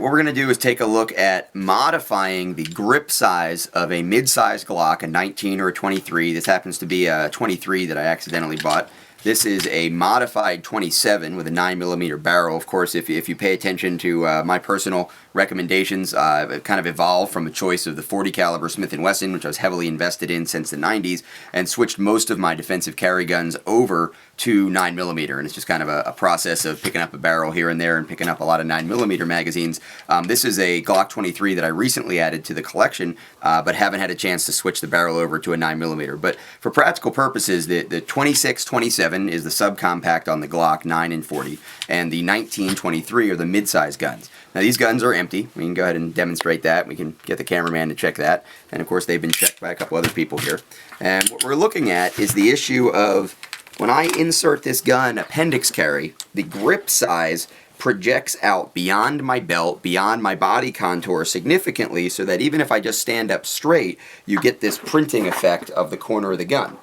what we're going to do is take a look at modifying the grip size of a mid-size Glock, a 19 or a 23. This happens to be a 23 that I accidentally bought. This is a modified 27 with a 9mm barrel. Of course, if you pay attention to my personal recommendations, I've kind of evolved from a choice of the 40 caliber Smith & Wesson, which I was heavily invested in since the 90s, and switched most of my defensive carry guns over to 9mm, and it's just kind of a process of picking up a barrel here and there and picking up a lot of 9mm magazines. This is a Glock 23 that I recently added to the collection, but haven't had a chance to switch the barrel over to a 9mm. But for practical purposes, the 26-27 is the subcompact on the Glock 9 and 40, and the 19-23 are the mid-size guns. Now these guns are empty. We can go ahead and demonstrate that. We can get the cameraman to check that, and of course they've been checked by a couple other people here. And what we're looking at is the issue of when I insert this gun appendix carry, the grip size projects out beyond my belt, beyond my body contour significantly, so that even if I just stand up straight, you get this printing effect of the corner of the gun.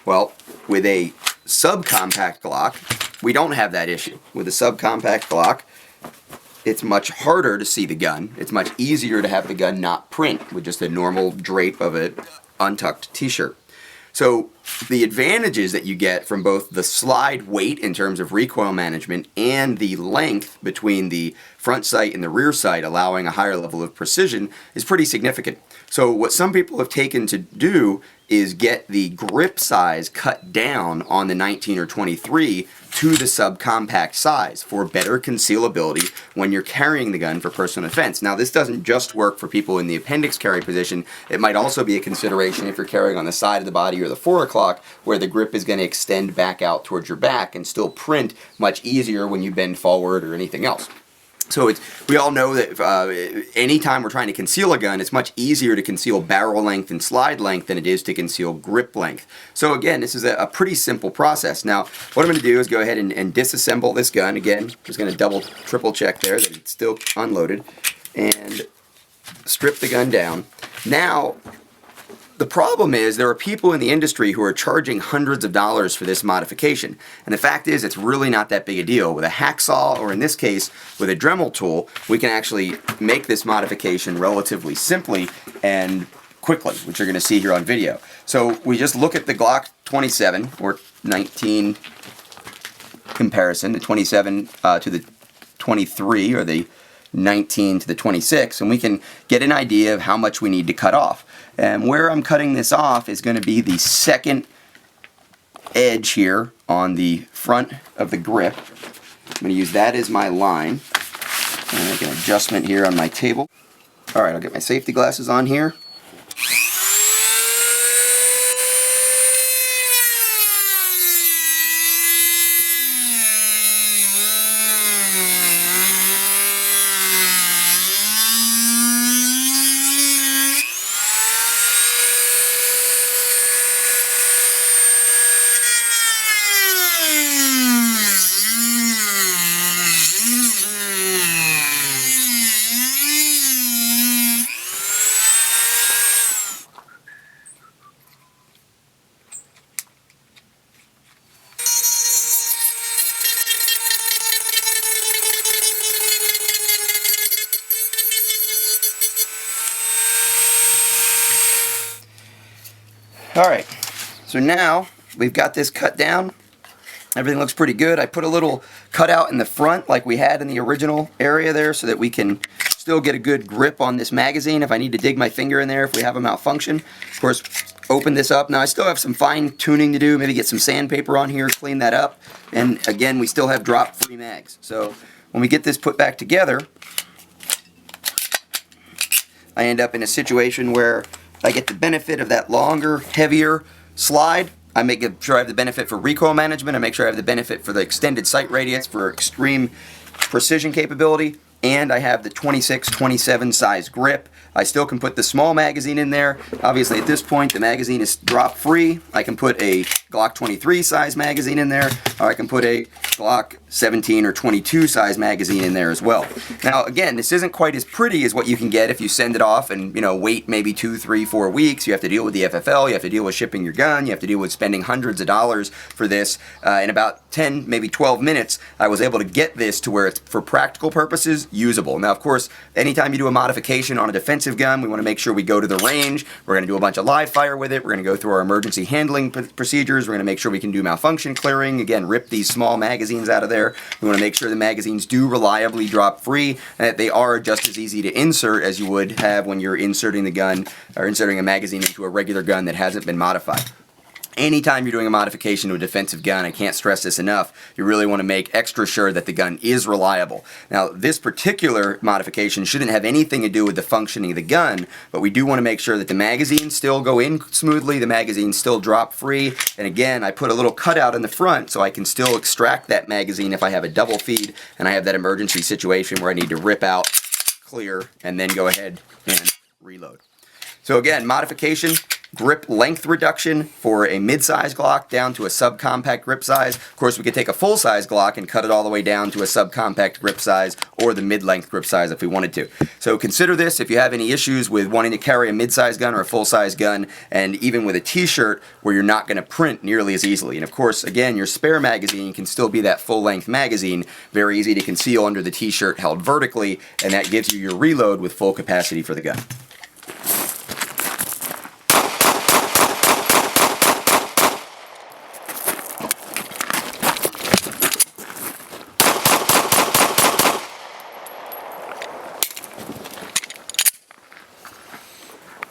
Well, with a subcompact Glock, we don't have that issue. With a subcompact Glock, it's much harder to see the gun. It's much easier to have the gun not print with just a normal drape of an untucked t-shirt. So the advantages that you get from both the slide weight in terms of recoil management and the length between the front sight and the rear sight, allowing a higher level of precision, is pretty significant. So what some people have taken to do is get the grip size cut down on the 19 or 23 to the subcompact size for better concealability when you're carrying the gun for personal defense. Now this doesn't just work for people in the appendix carry position. It might also be a consideration if you're carrying on the side of the body or the forelock, where the grip is going to extend back out towards your back and still print much easier when you bend forward or anything else. So we all know that anytime we're trying to conceal a gun, it's much easier to conceal barrel length and slide length than it is to conceal grip length. So again, this is a pretty simple process. Now, what I'm going to do is go ahead and disassemble this gun. Again, just going to triple check there that it's still unloaded, and strip the gun down. Now, the problem is there are people in the industry who are charging hundreds of dollars for this modification. And the fact is it's really not that big a deal. With a hacksaw, or in this case with a dremel tool, we can actually make this modification relatively simply and quickly, which you're going to see here on video. So we just look at the Glock 27 or 19 comparison, the 27 to the 23 or the 19 to the 26, and we can get an idea of how much we need to cut off. And where I'm cutting this off is going to be the second edge here on the front of the grip. I'm going to use that as my line. I'm going to make an adjustment here on my table. Alright, I'll get my safety glasses on here. Alright, so now we've got this cut down. Everything looks pretty good. I put a little cutout in the front like we had in the original area there so that we can still get a good grip on this magazine if I need to dig my finger in there if we have a malfunction. Of course, open this up. Now I still have some fine tuning to do, maybe get some sandpaper on here, clean that up. And again, we still have drop-free mags. So when we get this put back together, I end up in a situation where I get the benefit of that longer, heavier slide. I make sure I have the benefit for recoil management. I make sure I have the benefit for the extended sight radius for extreme precision capability. And I have the 26-27 size grip I still can put the small magazine in there. Obviously at this point the magazine is drop free. I can put a Glock 23 size magazine in there, or I can put a Glock 17 or 22 size magazine in there as well. Now again, this isn't quite as pretty as what you can get if you send it off and, you know, wait maybe 2, 3, 4 weeks. You have to deal with the FFL, you have to deal with shipping your gun, you have to deal with spending hundreds of dollars for this. In about 10, maybe 12 minutes, I was able to get this to where it's, for practical purposes, usable. Now of course, anytime you do a modification on a defensive gun, we want to make sure we go to the range. We're going to do a bunch of live fire with it. We're going to go through our emergency handling procedures. We're going to make sure we can do malfunction clearing. Again, rip these small magazines out of there. We want to make sure the magazines do reliably drop free and that they are just as easy to insert as you would have when you're inserting the gun or inserting a magazine into a regular gun that hasn't been modified. Anytime you're doing a modification to a defensive gun, I can't stress this enough, you really want to make extra sure that the gun is reliable. Now, this particular modification shouldn't have anything to do with the functioning of the gun, but we do want to make sure that the magazines still go in smoothly, the magazines still drop free, and again, I put a little cutout in the front so I can still extract that magazine if I have a double feed and I have that emergency situation where I need to rip out, clear, and then go ahead and reload. So again, modification, grip length reduction for a mid-size Glock down to a subcompact grip size. Of course, we could take a full-size Glock and cut it all the way down to a subcompact grip size or the mid-length grip size if we wanted to. So consider this if you have any issues with wanting to carry a mid-size gun or a full-size gun, and even with a t-shirt where you're not going to print nearly as easily. And of course, again, your spare magazine can still be that full-length magazine, very easy to conceal under the t-shirt held vertically, and that gives you your reload with full capacity for the gun.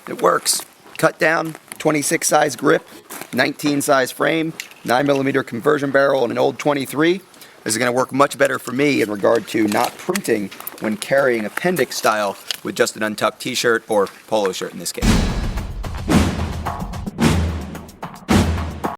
It works. Cut down, 26 size grip, 19 size frame, 9mm conversion barrel, and an old 23. This is going to work much better for me in regard to not printing when carrying appendix style with just an untucked t-shirt or polo shirt in this case.